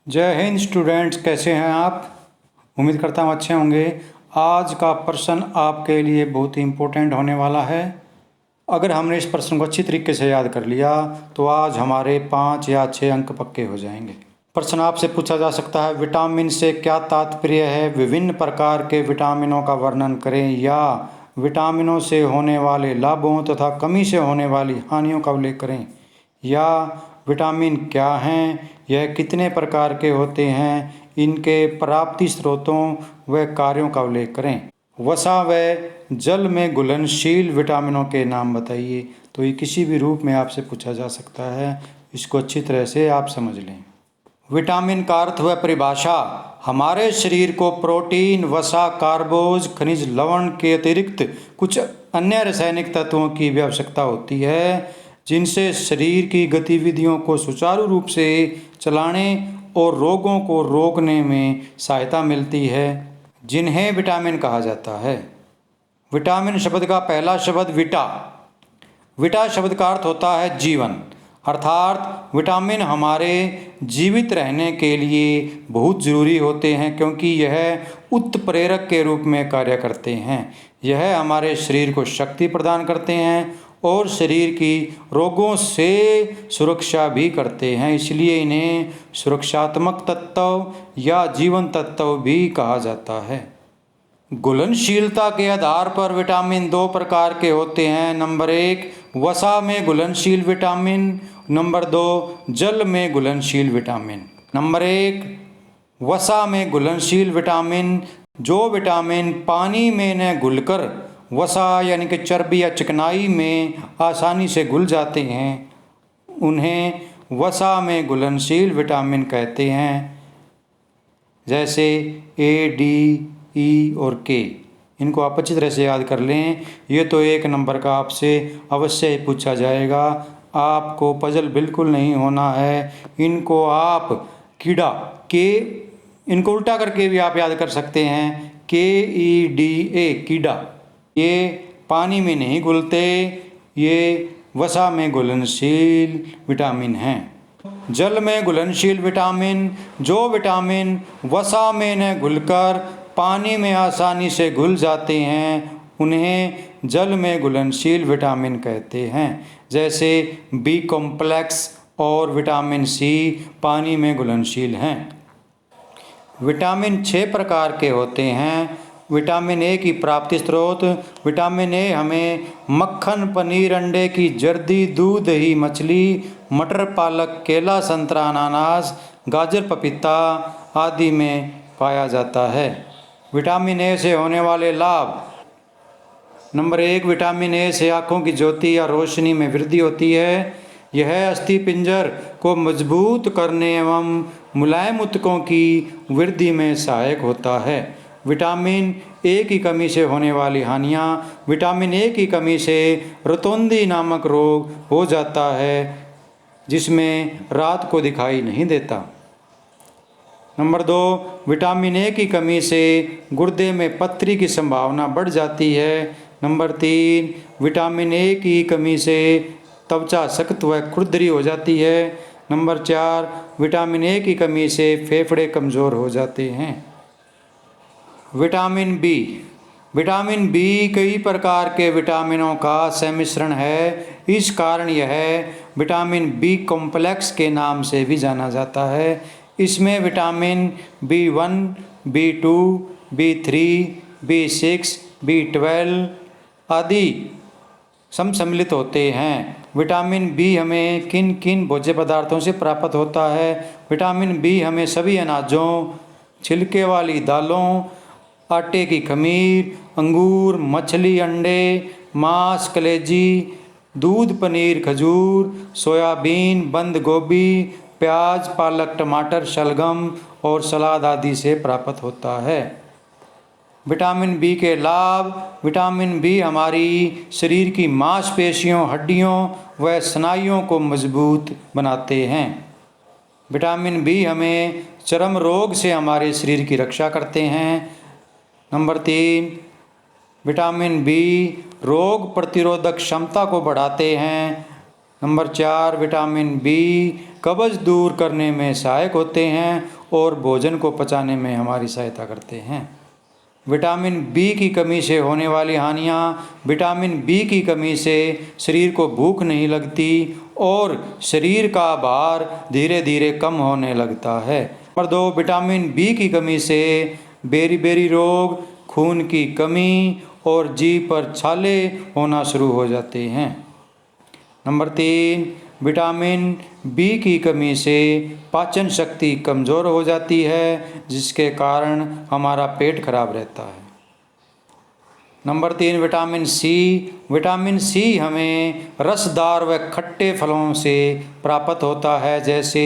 जय हिंद स्टूडेंट्स, कैसे हैं आप। उम्मीद करता हूँ अच्छे होंगे। आज का प्रश्न आपके लिए बहुत ही इम्पोर्टेंट होने वाला है। अगर हमने इस प्रश्न को अच्छी तरीके से याद कर लिया तो आज हमारे 5 या 6 अंक पक्के हो जाएंगे। प्रश्न आपसे पूछा जा सकता है, विटामिन से क्या तात्पर्य है, विभिन्न प्रकार के विटामिनों का वर्णन करें, या विटामिनों से होने वाले लाभों तथा कमी से होने वाली हानियों का उल्लेख करें, या विटामिन क्या हैं, यह कितने प्रकार के होते हैं, इनके प्राप्ति स्रोतों व कार्यों का उल्लेख करें। वसा व जल में घुलनशील विटामिनों के नाम बताइए। तो ये किसी भी रूप में आपसे पूछा जा सकता है, इसको अच्छी तरह से आप समझ लें। विटामिन का अर्थ व परिभाषा। हमारे शरीर को प्रोटीन, वसा, कार्बोज, खनिज लवण के अतिरिक्त कुछ अन्य रासायनिक तत्वों की भी आवश्यकता होती है, जिनसे शरीर की गतिविधियों को सुचारू रूप से चलाने और रोगों को रोकने में सहायता मिलती है, जिन्हें विटामिन कहा जाता है। विटामिन शब्द का पहला शब्द विटा। विटा शब्द का अर्थ होता है जीवन, अर्थात विटामिन हमारे जीवित रहने के लिए बहुत ज़रूरी होते हैं, क्योंकि यह उत्प्रेरक के रूप में कार्य करते हैं। यह हमारे शरीर को शक्ति प्रदान करते हैं और शरीर की रोगों से सुरक्षा भी करते हैं, इसलिए इन्हें सुरक्षात्मक तत्व या जीवन तत्व भी कहा जाता है। घुलनशीलता के आधार पर विटामिन 2 प्रकार के होते हैं। नंबर 1, वसा में घुलनशील विटामिन। नंबर 2, जल में घुलनशील विटामिन। नंबर 1, वसा में घुलनशील विटामिन। जो विटामिन पानी में न घुलकर वसा यानी कि चर्बी या चिकनाई में आसानी से घुल जाते हैं, उन्हें वसा में घुलनशील विटामिन कहते हैं, जैसे ए, डी, ई और के। इनको आप अच्छी तरह से याद कर लें। ये तो 1 नंबर का आपसे अवश्य ही पूछा जाएगा, आपको पजल बिल्कुल नहीं होना है। इनको आप कीड़ा के, इनको उल्टा करके भी आप याद कर सकते हैं, KEDA कीड़ा। ये पानी में नहीं घुलते, ये वसा में घुलनशील विटामिन हैं। जल में घुलनशील विटामिन। जो विटामिन वसा में न घुलकर पानी में आसानी से घुल जाते हैं, उन्हें जल में घुलनशील विटामिन कहते हैं, जैसे बी कॉम्प्लेक्स और विटामिन सी पानी में घुलनशील हैं। विटामिन 6 प्रकार के होते हैं। विटामिन ए की प्राप्ति स्रोत। विटामिन ए हमें मक्खन, पनीर, अंडे की जर्दी, दूध, दही, मछली, मटर, पालक, केला, संतरा, अनानास, गाजर, पपीता आदि में पाया जाता है। विटामिन ए से होने वाले लाभ। नंबर 1, विटामिन ए से आँखों की ज्योति या रोशनी में वृद्धि होती है। यह अस्थिपिंजर को मजबूत करने एवं मुलायम ऊतकों की वृद्धि में सहायक होता है। विटामिन ए की कमी से होने वाली हानियाँ। विटामिन ए की कमी से रतौंधी नामक रोग हो जाता है, जिसमें रात को दिखाई नहीं देता। नंबर 2, विटामिन ए की कमी से गुर्दे में पथरी की संभावना बढ़ जाती है। नंबर 3, विटामिन ए की कमी से त्वचा सख्त व खुरदरी हो जाती है। नंबर 4, विटामिन ए की कमी से फेफड़े कमज़ोर हो जाते हैं। Vitamin B. विटामिन बी कई प्रकार के विटामिनों का सम्मिश्रण है, इस कारण यह विटामिन बी कॉम्प्लेक्स के नाम से भी जाना जाता है। इसमें vitamin B1, B2, B3, B6, B12 आदि सम्मिलित होते हैं। विटामिन बी हमें किन किन भोज्य पदार्थों से प्राप्त होता है। विटामिन बी हमें सभी अनाजों, छिलके वाली दालों, आटे की खमीर, अंगूर, मछली, अंडे, मांस, कलेजी, दूध, पनीर, खजूर, सोयाबीन, बंद गोभी, प्याज, पालक, टमाटर, शलगम और सलाद आदि से प्राप्त होता है। विटामिन बी के लाभ। विटामिन बी हमारी शरीर की मांसपेशियों, हड्डियों व स्नायुओं को मजबूत बनाते हैं। विटामिन बी हमें चर्म रोग से हमारे शरीर की रक्षा करते हैं। नंबर 3, विटामिन बी रोग प्रतिरोधक क्षमता को बढ़ाते हैं। नंबर 4, विटामिन बी कब्ज दूर करने में सहायक होते हैं और भोजन को पचाने में हमारी सहायता करते हैं। विटामिन बी की कमी से होने वाली हानियाँ। विटामिन बी की कमी से शरीर को भूख नहीं लगती और शरीर का भार धीरे धीरे कम होने लगता है। नंबर 2, विटामिन बी की कमी से बेरी रोग, खून की कमी और जीभ पर छाले होना शुरू हो जाते हैं। नंबर 3, विटामिन बी की कमी से पाचन शक्ति कमज़ोर हो जाती है, जिसके कारण हमारा पेट खराब रहता है। Number 3, vitamin C. Vitamin C हमें रसदार व खट्टे फलों से प्राप्त होता है, जैसे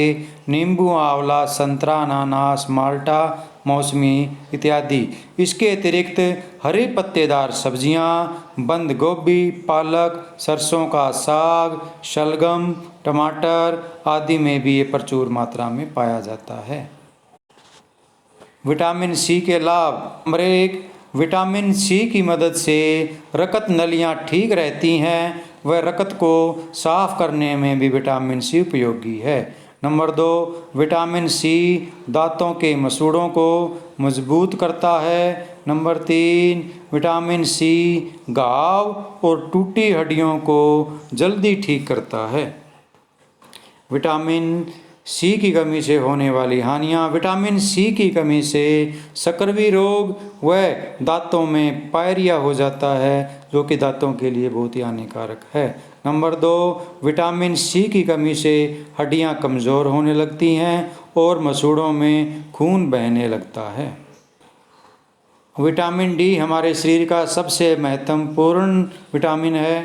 नींबू, आंवला, संतरा, अनानास, माल्टा, मौसमी इत्यादि। इसके अतिरिक्त हरे पत्तेदार सब्जियां, बंद गोभी, पालक, सरसों का साग, शलगम, टमाटर आदि में भी ये प्रचुर मात्रा में पाया जाता है। विटामिन सी के लाभ। नंबर 1, विटामिन सी की मदद से रक्त नलियाँ ठीक रहती हैं व रक्त को साफ करने में भी विटामिन सी उपयोगी है। नंबर 2, विटामिन सी दांतों के मसूड़ों को मजबूत करता है। नंबर 3, विटामिन सी घाव और टूटी हड्डियों को जल्दी ठीक करता है। विटामिन सी की कमी से होने वाली हानियाँ। विटामिन सी की कमी से सकरवी रोग व दांतों में पायरिया हो जाता है, जो कि दांतों के लिए बहुत ही हानिकारक है। नंबर 2, विटामिन सी की कमी से हड्डियाँ कमज़ोर होने लगती हैं और मसूड़ों में खून बहने लगता है। विटामिन डी हमारे शरीर का सबसे महत्वपूर्ण विटामिन है।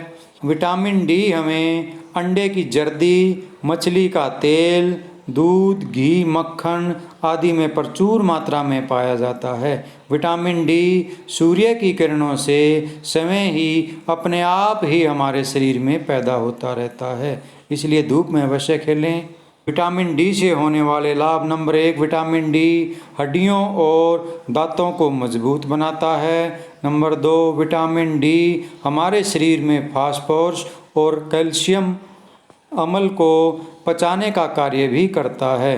विटामिन डी हमें अंडे की जर्दी, मछली का तेल, दूध, घी, मक्खन आदि में प्रचुर मात्रा में पाया जाता है। विटामिन डी सूर्य की किरणों से स्वयं ही अपने आप ही हमारे शरीर में पैदा होता रहता है, इसलिए धूप में अवश्य खेलें। विटामिन डी से होने वाले लाभ। नंबर 1, विटामिन डी हड्डियों और दांतों को मजबूत बनाता है। नंबर 2, विटामिन डी हमारे शरीर में फास्फोरस और कैल्शियम अम्ल को पचाने का कार्य भी करता है।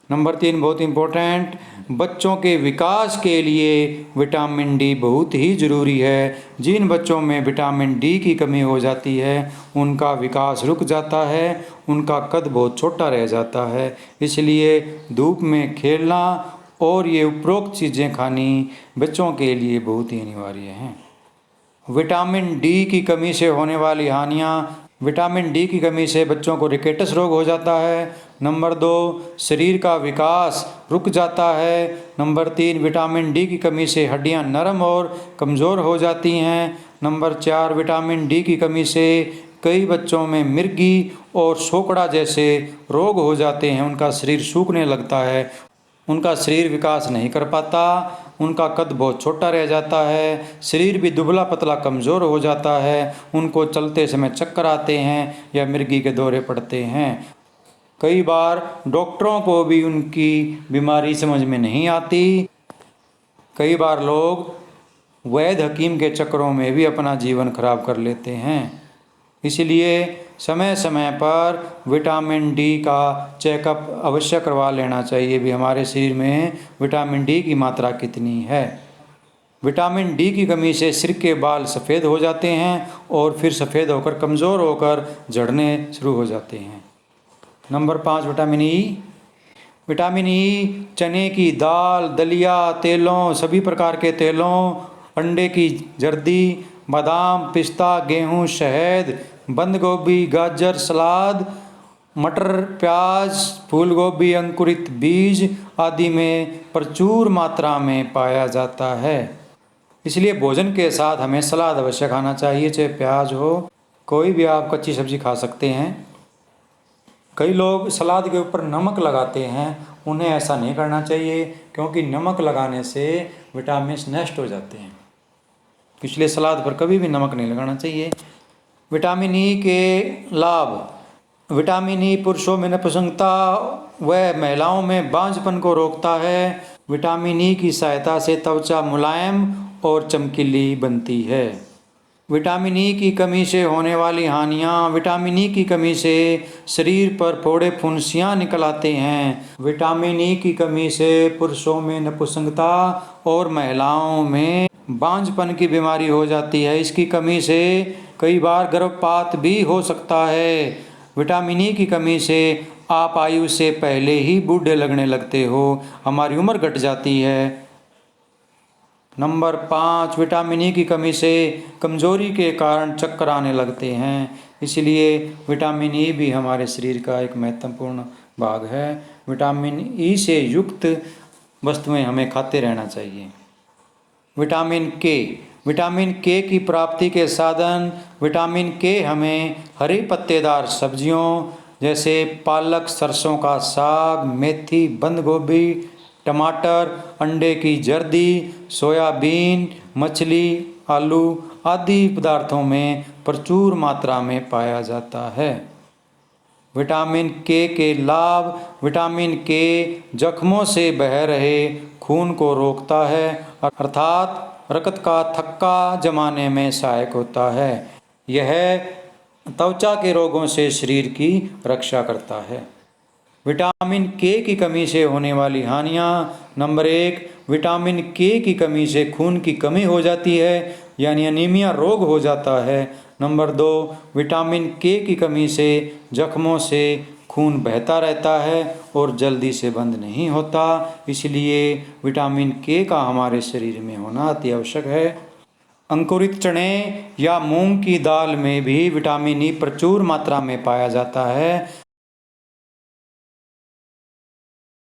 नंबर 3, बहुत इम्पोर्टेंट, बच्चों के विकास के लिए विटामिन डी बहुत ही ज़रूरी है। जिन बच्चों में विटामिन डी की कमी हो जाती है उनका विकास रुक जाता है, उनका कद बहुत छोटा रह जाता है, इसलिए धूप में खेलना और ये उपरोक्त चीज़ें खानी बच्चों के लिए बहुत ही अनिवार्य हैं। विटामिन डी की कमी से होने वाली हानियाँ। विटामिन डी की कमी से बच्चों को रिकेटस रोग हो जाता है। नंबर 2, शरीर का विकास रुक जाता है। नंबर 3, विटामिन डी की कमी से हड्डियां नरम और कमज़ोर हो जाती हैं। नंबर 4, विटामिन डी की कमी से कई बच्चों में मिर्गी और सोकड़ा जैसे रोग हो जाते हैं, उनका शरीर सूखने लगता है, उनका शरीर विकास नहीं कर पाता, उनका कद बहुत छोटा रह जाता है, शरीर भी दुबला पतला कमज़ोर हो जाता है, उनको चलते समय चक्कर आते हैं या मिर्गी के दौरे पड़ते हैं। कई बार डॉक्टरों को भी उनकी बीमारी समझ में नहीं आती। कई बार लोग वैद्य हकीम के चक्करों में भी अपना जीवन खराब कर लेते हैं। इसलिए समय समय पर विटामिन डी का चेकअप अवश्य करवा लेना चाहिए भी हमारे शरीर में विटामिन डी की मात्रा कितनी है। विटामिन डी की कमी से सिर के बाल सफ़ेद हो जाते हैं और फिर सफ़ेद होकर कमज़ोर होकर झड़ने शुरू हो जाते हैं। Number 5, vitamin E. Vitamin E चने की दाल, दलिया, तेलों, सभी प्रकार के तेलों, अंडे की जर्दी, बादाम, पिस्ता, गेहूँ, शहद, बंद गोभी, गाजर, सलाद, मटर, प्याज, फूल गोभी, अंकुरित बीज आदि में प्रचुर मात्रा में पाया जाता है। इसलिए भोजन के साथ हमें सलाद अवश्य खाना चाहिए, चाहे प्याज हो, कोई भी आप कच्ची सब्जी खा सकते हैं। कई लोग सलाद के ऊपर नमक लगाते हैं, उन्हें ऐसा नहीं करना चाहिए, क्योंकि नमक लगाने से विटामिन नष्ट हो जाते हैं, इसलिए सलाद पर कभी भी नमक नहीं लगाना चाहिए। विटामिन ई के लाभ। विटामिन ई पुरुषों में नपुंसकता व महिलाओं में बांझपन को रोकता है। विटामिन ई की सहायता से त्वचा मुलायम और चमकीली बनती है। विटामिन ई की कमी से होने वाली हानियाँ। विटामिन ई की कमी से शरीर पर फोड़े फुंसियाँ निकल आते हैं। विटामिन ई की कमी से पुरुषों में नपुंसकता और महिलाओं में बांझपन की बीमारी हो जाती है। इसकी कमी से कई बार गर्भपात भी हो सकता है। विटामिन ई की कमी से आप आयु से पहले ही बूढ़े लगने लगते हो, हमारी उम्र घट जाती है। नंबर 5, विटामिन ई की कमी से कमजोरी के कारण चक्कर आने लगते हैं। इसलिए विटामिन ई भी हमारे शरीर का एक महत्वपूर्ण भाग है। विटामिन ई से युक्त वस्तुएं हमें खाते रहना चाहिए। विटामिन के। विटामिन के की प्राप्ति के साधन। विटामिन के हमें हरी पत्तेदार सब्जियों जैसे पालक, सरसों का साग, मेथी, बंद गोभी, टमाटर, अंडे की जर्दी, सोयाबीन, मछली, आलू आदि पदार्थों में प्रचुर मात्रा में पाया जाता है। विटामिन के लाभ। विटामिन के जख्मों से बह रहे खून को रोकता है, अर्थात रक्त का थक्का जमाने में सहायक होता है। यह त्वचा के रोगों से शरीर की रक्षा करता है। विटामिन के की कमी से होने वाली हानियाँ। नंबर 1, विटामिन के की कमी से खून की कमी हो जाती है, यानी अनीमिया रोग हो जाता है। नंबर 2, विटामिन के की कमी से जख्मों से खून बहता रहता है और जल्दी से बंद नहीं होता। इसलिए विटामिन के का हमारे शरीर में होना अति आवश्यक है। अंकुरित चने या मूंग की दाल में भी विटामिन ई प्रचुर मात्रा में पाया जाता है।